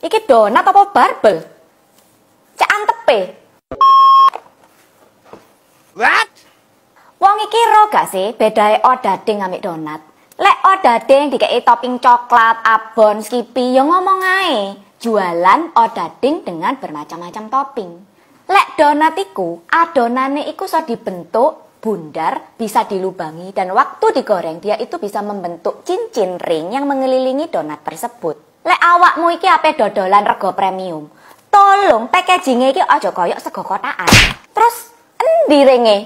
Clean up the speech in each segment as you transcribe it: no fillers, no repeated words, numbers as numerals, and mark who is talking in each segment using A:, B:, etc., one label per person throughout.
A: Iki donat apa barbel? Cek antepe.
B: What?
A: Wong iki ro gak sih bedae odading ambek donat? Lek odading dikei topping coklat, abon, skippy, ya ngomong ae. Jualan odading dengan bermacam-macam topping. Lek donat iku, adonane iku iso dibentuk bundar, bisa dilubangi, dan waktu digoreng dia itu bisa membentuk cincin ring yang mengelilingi donat tersebut. Lek awakmu iki ape dodolan rego premium, tolong packaging-e iki aja koyok sego kotakan. Terus endi ringe?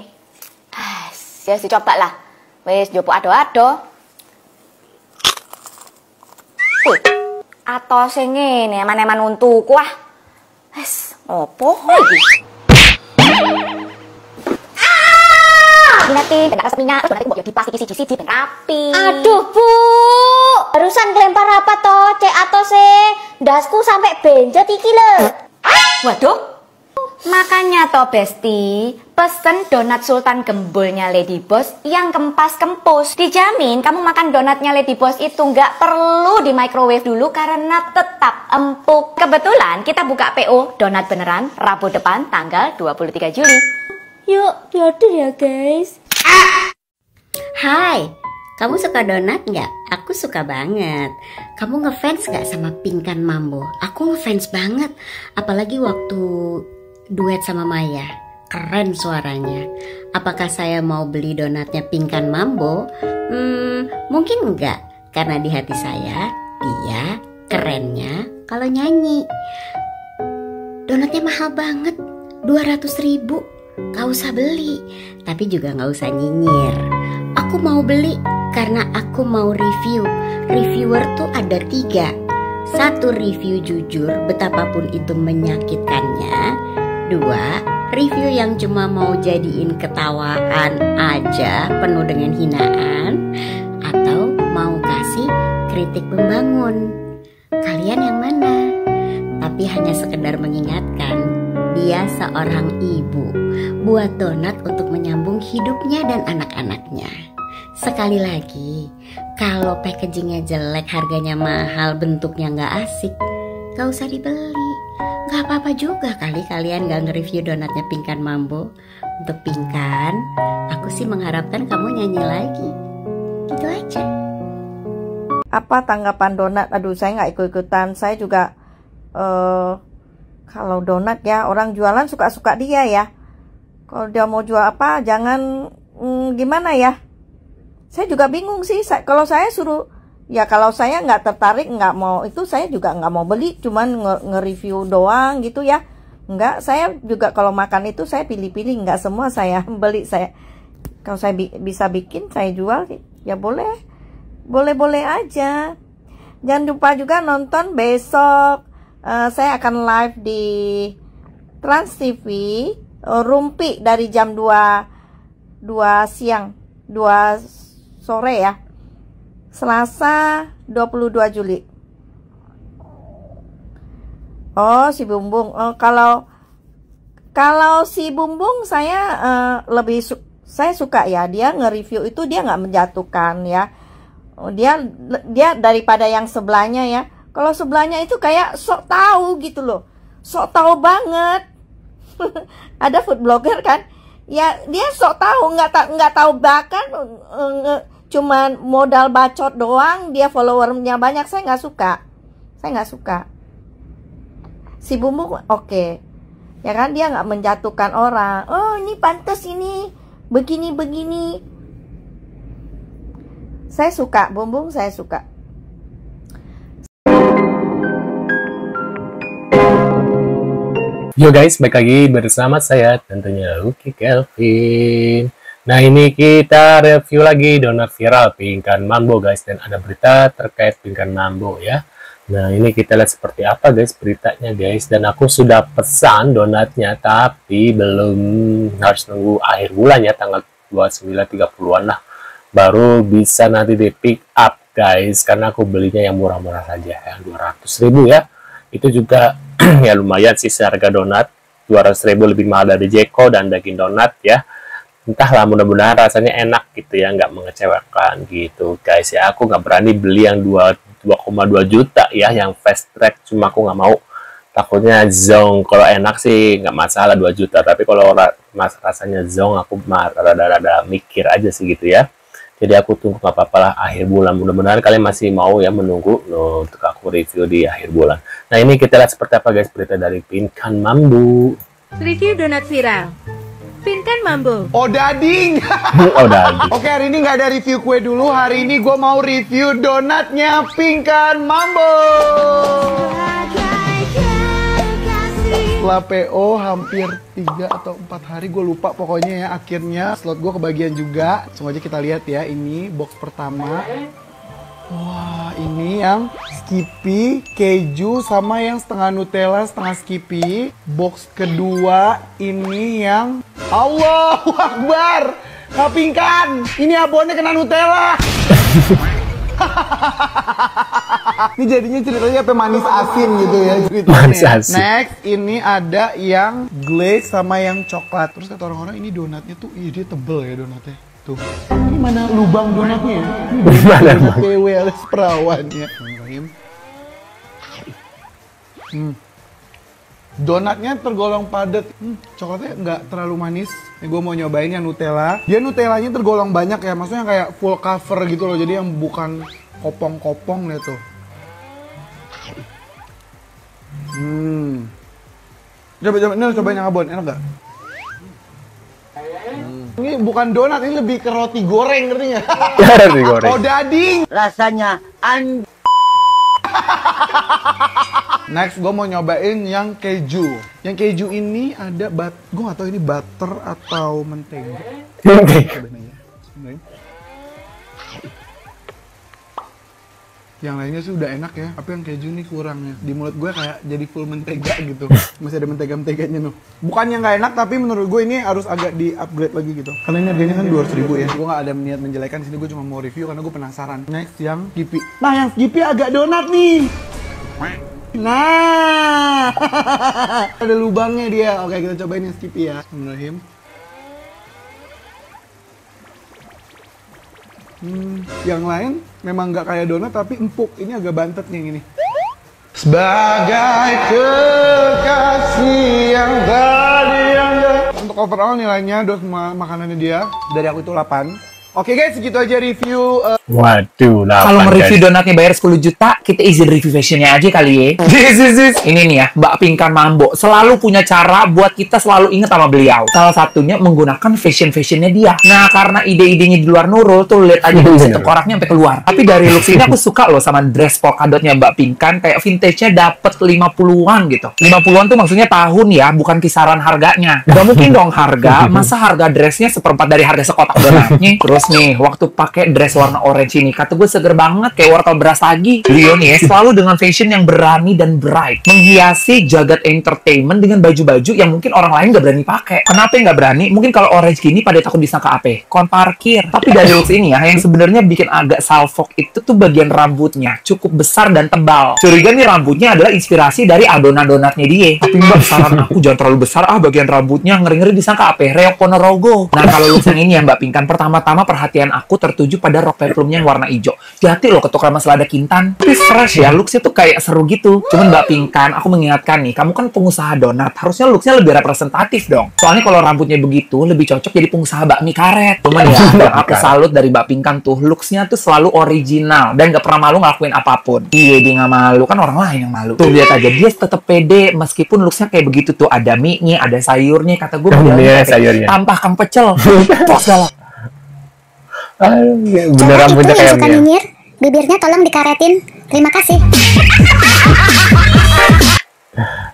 A: Ya dicoba lah. Wis njupuk ado-ado. Atau sing ngene eman-eman untuku ah. Wis, opo iki? Nanti kena minyak, terus nanti mbok yo diplas iki siji-siji ben rapi.
C: Aduh, Bu. Barusan kelempar apa toh? Cek atau se ndasku sampai benjot iki lho.
A: Waduh. Makanya toh Besti, pesen donat Sultan Gembulnya Lady Boss yang kempas-kempus. Dijamin kamu makan donatnya Lady Boss itu nggak perlu di microwave dulu karena tetap empuk. Kebetulan kita buka PO donat beneran Rabu depan tanggal 23 Juli.
C: Yuk, diorder ya guys.
D: Hai, kamu suka donat nggak? Aku suka banget. Kamu ngefans nggak sama Pinkan Mambo? Aku ngefans banget. Apalagi waktu duet sama Maya. Keren suaranya. Apakah saya mau beli donatnya Pinkan Mambo? Mungkin enggak. Karena di hati saya, dia kerennya kalau nyanyi. Donatnya mahal banget. 200.000. Gak usah beli. Tapi juga gak usah nyinyir. Aku mau beli karena aku mau review. Reviewer tuh ada 3. 1, review jujur betapapun itu menyakitkannya. 2, review yang cuma mau jadiin ketawaan aja penuh dengan hinaan. Atau mau kasih kritik membangun. Kalian yang mana? Tapi hanya sekedar mengingatkan, dia seorang ibu buat donat untuk menyambung hidupnya dan anak-anaknya. Sekali lagi, kalau packagingnya jelek, harganya mahal, bentuknya nggak asik, gak usah dibeli. Gak apa-apa juga kali kalian gak nge-review donatnya Pinkan Mambo. Untuk Pinkan, aku sih mengharapkan kamu nyanyi lagi. Gitu aja.
E: Apa tanggapan donat? Aduh, saya gak ikut-ikutan. Saya juga kalau donat ya, orang jualan suka-suka dia ya. Kalau dia mau jual apa, jangan gimana ya. Saya juga bingung sih. Kalau saya suruh, ya kalau saya nggak tertarik, nggak mau itu, saya juga nggak mau beli, cuman nge-review doang gitu ya. Nggak, saya juga kalau makan itu saya pilih-pilih, nggak semua saya beli. Saya kalau saya bisa bikin, saya jual, ya boleh, boleh-boleh aja. Jangan lupa juga nonton besok. Saya akan live di Trans TV, Rumpi dari jam 2 siang, 2 sore ya. Selasa 22 Juli. Oh, si Bumbung. Oh, kalau si Bumbung saya saya suka ya. Dia nge-review itu dia nggak menjatuhkan ya. Oh, dia daripada yang sebelahnya ya. Kalau sebelahnya itu kayak sok tahu gitu loh. Sok tahu banget. Ada food blogger kan? Ya, dia sok tahu, nggak tahu bahkan cuman modal bacot doang, dia followernya banyak. Saya nggak suka. Si Bumbung oke. Ya kan, dia nggak menjatuhkan orang. Oh, ini pantas, ini begini. Saya suka Bumbung, saya suka.
B: Yo guys, balik lagi bersama saya tentunya Lucky Kelvin. Nah, ini kita review lagi donat viral Pinkan Mambo guys, dan ada berita terkait Pinkan Mambo ya. Nah, ini kita lihat seperti apa guys beritanya guys, dan aku sudah pesan donatnya tapi belum, harus nunggu akhir bulan ya, tanggal 29-30-an lah baru bisa nanti di pick up guys, karena aku belinya yang murah-murah saja ya, 200.000 ya. Itu juga ya lumayan sih seharga donat, 200.000 lebih mahal dari Jeko dan daging donat ya. Entahlah, mudah-mudahan rasanya enak gitu ya, nggak mengecewakan gitu guys ya. Aku nggak berani beli yang 2,2 juta ya yang fast track, cuma aku nggak mau, takutnya zong. Kalau enak sih nggak masalah 2 juta, tapi kalau rasanya zong aku rada-rada mikir aja sih gitu ya. Jadi aku tunggu nggak apa-apa lah akhir bulan, mudah-mudahan kalian masih mau ya menunggu untuk aku review di akhir bulan. Nah ini kita lihat seperti apa guys berita dari Pinkan Mambo.
F: Review donat viral. Pinkan Mambo.
G: Oh dading.
B: Oh dading.
G: Oke, hari ini nggak ada review kue dulu. Hari ini gue mau review donatnya Pinkan Mambo. Setelah PO hampir 3 atau 4 hari, gue lupa pokoknya ya, akhirnya slot gue kebagian juga. Langsung aja kita lihat ya, ini box pertama. Wah, ini yang Skippy, keju, sama yang setengah Nutella, setengah Skippy. Box kedua, ini yang Allahu Akbar, Kak Pinkan, ini abonnya kena Nutella. Ini jadinya ceritanya apa manis asin gitu ya ceritanya.
B: Manis asin.
G: Next, ini ada yang glaze sama yang coklat. Terus kata orang-orang ini donatnya tuh, iya dia tebel ya donatnya. Tuh, ini mana lubang donatnya?
B: Mana
G: Donat PW alias perawannya. Donatnya tergolong padat, coklatnya nggak terlalu manis. Ini gue mau nyobain yang Nutella. Dia Nutellanya tergolong banyak ya, maksudnya kayak full cover gitu loh. Jadi yang bukan kopong-kopong deh tuh. Cobain yang abon, enak nggak? Ini bukan donat, ini lebih ke roti goreng, ngerti nggak?
B: Roti goreng.
G: Oh dading.
H: Rasanya
G: Next, gue mau nyobain yang keju. Yang keju ini ada gue nggak tahu ini butter atau mentega. Cobain aja. Cobain. Yang lainnya sih udah enak ya, tapi yang keju nih kurangnya. Di mulut gue kayak jadi full mentega gitu. Masih ada mentega-menteganya tuh. Bukannya nggak enak, tapi menurut gue ini harus agak di-upgrade lagi gitu. Karena ini harganya kan 200.000 ya. Gue nggak ada niat menjelekan sini, gue cuma mau review karena gue penasaran. Next, yang Skippy. Nah, yang Skippy agak donat nih. Nah, ada lubangnya dia. Oke, kita cobain yang Skippy ya. Bismillahirrahmanirrahim. Yang lain memang nggak kayak donat tapi empuk. Ini agak bantet nih yang ini. Sebagai kekasih yang tadi yang untuk overall nilainya dos makanannya dia dari aku itu 8. Oke guys, segitu aja review.
B: Waduh,
H: kalau nge-review
B: guys.
H: donatnya bayar 10 juta, kita izin review fashionnya aja kali ya. Ini nih ya, Mbak Pinkan Mambo selalu punya cara buat kita selalu inget sama beliau. Salah satunya menggunakan fashion-fashionnya dia. Nah, karena ide-idenya di luar Nurul tuh, lihat aja bisa tengkoraknya sampai keluar. Tapi dari looks ini aku suka loh sama dress polka dotnya Mbak Pinkan, kayak vintage-nya dapet 50-an gitu. 50-an tuh maksudnya tahun ya, bukan kisaran harganya. Gak mungkin dong harga, masa harga dressnya seperempat dari harga sekotak donatnya. Terus nih, waktu pakai dress warna orange ini, kata gue seger banget kayak wortel beras lagi. Beliau nih ya, selalu dengan fashion yang berani dan bright, menghiasi jagat entertainment dengan baju-baju yang mungkin orang lain gak berani pakai. Kenapa nggak berani? Mungkin kalau orange gini pada takut disangka apa? Kon parkir. Tapi dari looks ini ya, yang sebenarnya bikin agak salfok itu tuh bagian rambutnya cukup besar dan tebal. Curiga nih rambutnya adalah inspirasi dari adonan donatnya dia. Tapi Mbak, saran aku jangan terlalu besar bagian rambutnya, ngeri-ngeri disangka apa? Reok Ponorogo. Nah, kalau looks yang ini ya Mbak Pinkan, pertama-tama perhatian aku tertuju pada rok peplumnya yang warna hijau. Hati loh ketukar sama selada kintan. Tapi fresh ya, looksnya tuh kayak seru gitu. Cuman Mbak Pinkan, aku mengingatkan nih, kamu kan pengusaha donat, harusnya looksnya lebih representatif dong. Soalnya kalau rambutnya begitu, lebih cocok jadi pengusaha bakmi karet. Cuman ya, yang aku salut dari Mbak Pinkan tuh, looksnya tuh selalu original dan gak pernah malu ngelakuin apapun. Iya, dia gak malu, kan orang lain yang malu. Tuh lihat aja, dia tetap pede meskipun looksnya kayak begitu tuh. Ada mie-nya, ada sayurnya, kata gue
B: Sayurnya.
H: tambahkan pecel. Tos galak.
B: Bener rambutnya kayak
C: suka nyinyir, bibirnya tolong dikaretin. Terima kasih.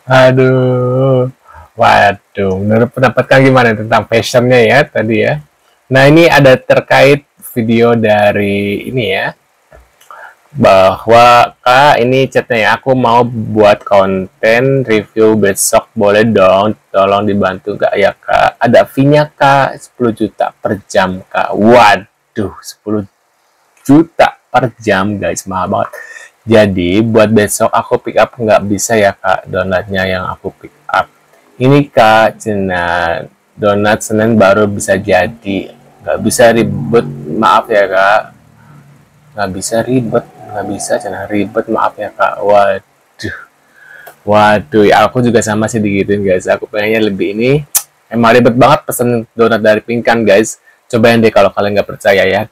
B: Aduh. Waduh, menurut pendapat kalian gimana tentang fashionnya ya tadi ya? Nah, ini ada terkait video dari ini ya. Bahwa Kak, ini chatnya ya, aku mau buat konten review besok, boleh dong, tolong dibantu gak ya Kak? Ada fee-nya Kak, 10 juta per jam Kak. Waduh, 10 juta per jam guys, mahal banget. Jadi buat besok aku pick up nggak bisa ya Kak, donatnya yang aku pick up. Ini Kak, cina donat Senin baru bisa jadi, nggak bisa ribet, maaf ya Kak, nggak bisa ribet. nggak bisa, jangan ribet, maaf ya kak. Waduh, ya aku juga sama sih digituin guys. Aku pengennya lebih ini, emang ribet banget pesen donat dari Pingkan guys. Cobain deh kalau kalian nggak percaya ya,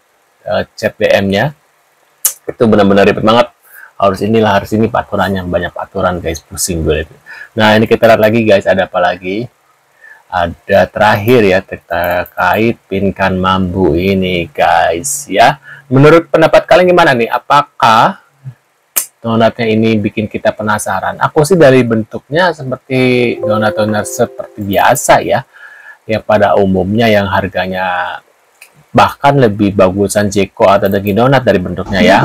B: chat DM-nya. Itu benar-benar ribet banget. Harus inilah, harus ini aturannya, banyak aturan guys, pusing gue itu. Nah ini kita lihat lagi guys, ada apa lagi? Ada terakhir ya terkait Pingkan Mambo ini guys ya. Menurut pendapat kalian gimana nih? Apakah donatnya ini bikin kita penasaran? Aku sih dari bentuknya seperti donat-donat seperti biasa ya. Ya pada umumnya yang harganya bahkan lebih bagusan Jeko atau daging donat dari bentuknya ya.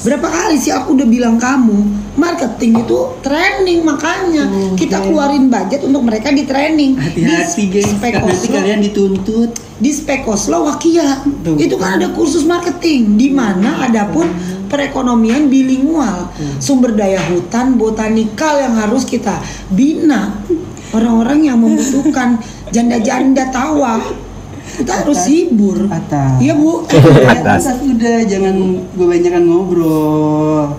I: Berapa kali sih aku udah bilang kamu, marketing itu training, makanya kita keluarin budget untuk mereka di training.
J: Hati-hati guys, nanti kalian dituntut.
I: Di Spekoslo Wakia itu kan ada kursus marketing, di mana ada pun perekonomian bilingual, sumber daya hutan botanikal yang harus kita bina, orang-orang yang membutuhkan, janda-janda tawa. Kita harus hibur. Iya bu.
J: Atas udah, jangan kebanyakan ngobrol.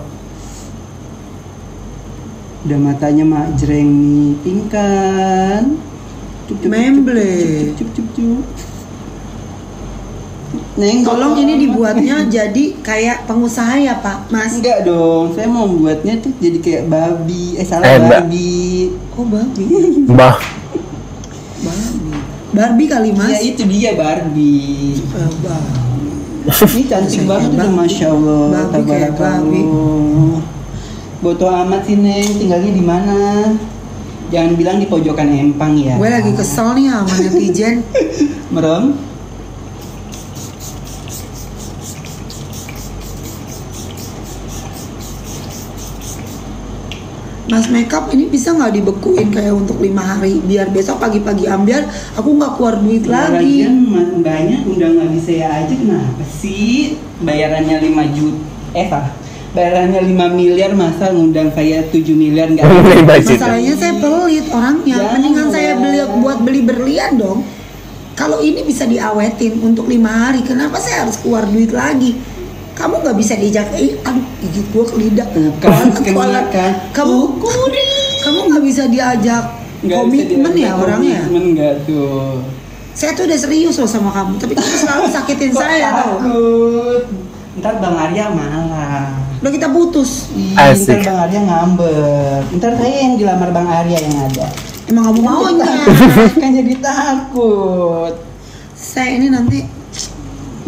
J: Udah matanya mak jreng nih, Pingkan.
I: Memble.
J: Neng,
I: tolong ini dibuatnya jadi kayak pengusaha ya Pak Mas.
J: Enggak dong, saya mau buatnya tuh jadi kayak babi. Barbie.
I: Oh babi. Barbie kali Mas.
J: Ya itu dia Barbie. Ini cantik banget udah, Masya Allah. Tabarakallah. Boto amat sih Neng, tinggalnya di mana? Jangan bilang di pojokan Empang ya.
I: Gue lagi kesel nih sama netizen.
J: Merem.
I: Mas makeup ini bisa nggak dibekuin kayak untuk 5 hari biar besok pagi-pagi ambil aku nggak keluar duit lagi.
J: Banyak undangan di saya aja, kenapa sih bayarannya 5 juta? Bayarannya 5 miliar, masa ngundang saya 7 miliar nggak?
I: Masalahnya saya pelit orangnya, mendingan saya beli berlian dong. Kalau ini bisa diawetin untuk 5 hari, kenapa saya harus keluar duit lagi? Kamu nggak bisa diajak, gigit gua ke lidah. Kamu nggak bisa diajak komitmen ya orangnya.
J: Komitmen nggak tuh.
I: Saya tuh udah serius loh sama kamu, tapi kamu selalu sakitin saya tau.
J: Ntar Bang Arya malah.
I: Udah kita putus.
J: Ntar Bang Arya ngambek. Ntar saya yang dilamar Bang Arya yang ada.
I: Emang kamu maunya?
J: Kan jadi takut.
I: Saya ini nanti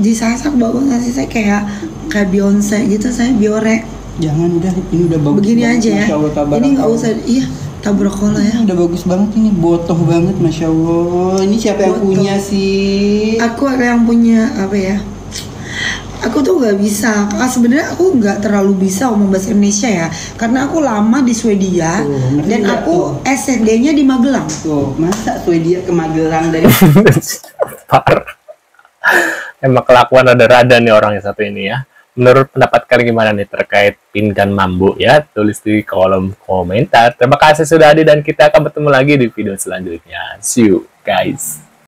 I: disasak banget sih, saya kayak Beyonce gitu, saya Biore.
J: Jangan, udah ini udah bagus.
I: Begini aja ya. Ini nggak usah, iya tabrokola ya.
J: Udah bagus banget ini, botoh banget, Masya Allah. Ini siapa yang punya sih?
I: Aku ada yang punya apa ya? Aku tuh nggak bisa. Sebenarnya aku nggak terlalu bisa ngomong bahasa Indonesia ya, karena aku lama di Swedia dan aku SD-nya di Magelang.
J: Tuh, masa Swedia ke Magelang dari?
B: Emang kelakuan rada-rada nih orang yang satu ini ya. Menurut pendapat kalian gimana nih terkait Pingkan Mambo ya? Tulis di kolom komentar. Terima kasih sudah hadir dan kita akan bertemu lagi di video selanjutnya. See you guys.